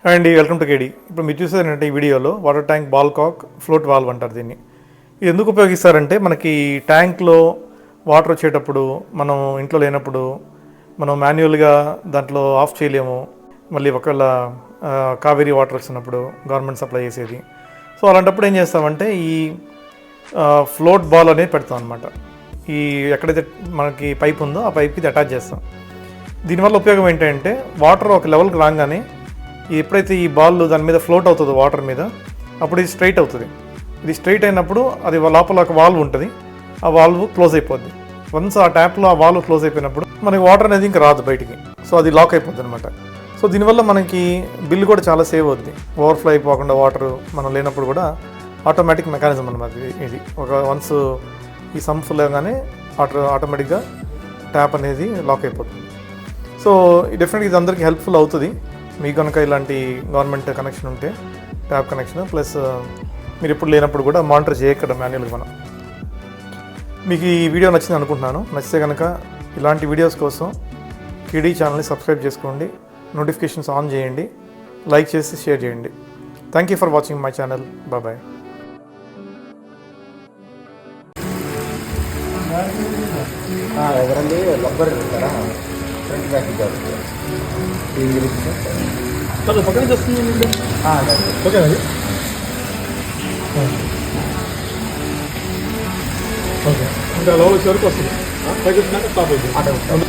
And welcome to కేడీ. ఇప్పుడు మీరు చూసేదంటే ఈ వీడియోలో వాటర్ ట్యాంక్ బాల్ కాక్ ఫ్లోట్ వాల్వ్ అంటారు దీన్ని. ఇది ఎందుకు ఉపయోగిస్తారంటే మనకి ట్యాంక్లో వాటర్ వచ్చేటప్పుడు మనం ఇంట్లో లేనప్పుడు మనం మాన్యువల్గా దాంట్లో ఆఫ్ చేయలేము. మళ్ళీ ఒకవేళ కావేరీ వాటర్ వచ్చినప్పుడు గవర్నమెంట్ సప్లై చేసేది. సో అలాంటప్పుడు ఏం చేస్తామంటే ఈ ఫ్లోట్ బాల్ అనేది పెడతాం అనమాట. ఈ ఎక్కడైతే మనకి పైప్ ఉందో ఆ పైప్కి ఇది అటాచ్ చేస్తాం. దీనివల్ల ఉపయోగం ఏంటంటే వాటర్ ఒక లెవెల్కి రాగానే ఎప్పుడైతే ఈ బాల్ దాని మీద ఫ్లోట్ అవుతుందో వాటర్ మీద అప్పుడు ఇది స్ట్రైట్ అవుతుంది. ఇది స్ట్రైట్ అయినప్పుడు అది లోపల ఒక వాల్వ్ ఉంటుంది, ఆ వాల్వ్ క్లోజ్ అయిపోద్ది. వన్స్ ఆ ట్యాప్లో ఆ వాల్వ్ క్లోజ్ అయిపోయినప్పుడు మనకి వాటర్ అనేది ఇంకా రాదు బయటికి. సో అది లాక్ అయిపోద్ది అనమాట. సో దీనివల్ల మనకి బిల్లు కూడా చాలా సేవ్ అవుద్ది. ఓవర్ఫ్లో అయిపోకుండా వాటర్ మనం లేనప్పుడు కూడా ఆటోమేటిక్ మెకానిజం అనమాట ఇది. ఒక వన్స్ ఈ సమ్ ఫుల్ అవగానే ఆటోమేటిక్గా ట్యాప్ అనేది లాక్ అయిపోతుంది. సో డెఫినెట్గా ఇది అందరికీ హెల్ప్ఫుల్ అవుతుంది. మీకు కనుక ఇలాంటి గవర్నమెంట్ కనెక్షన్ ఉంటే ట్యాప్ కనెక్షన్ ప్లస్ మీరు ఎప్పుడు లేనప్పుడు కూడా మానిటర్ చేయక్కడ మాన్యువల్గా మనం. మీకు ఈ వీడియో నచ్చింది అనుకుంటున్నాను. నచ్చితే కనుక ఇలాంటి వీడియోస్ కోసం కేడీ ఛానల్ని సబ్స్క్రైబ్ చేసుకోండి, నోటిఫికేషన్స్ ఆన్ చేయండి, లైక్ చేసి షేర్ చేయండి. Thank you for watching my channel. Bye. ఎవరండి రబ్బర్ ఇస్తారా ఫ్రంట్ బ్యాక్ పక్కన వస్తుంది ఓకే. అది ఓకే ఇంకా లోపల వరకు వస్తుంది, పైకి వచ్చినాక స్టాప్ అవుతుంది.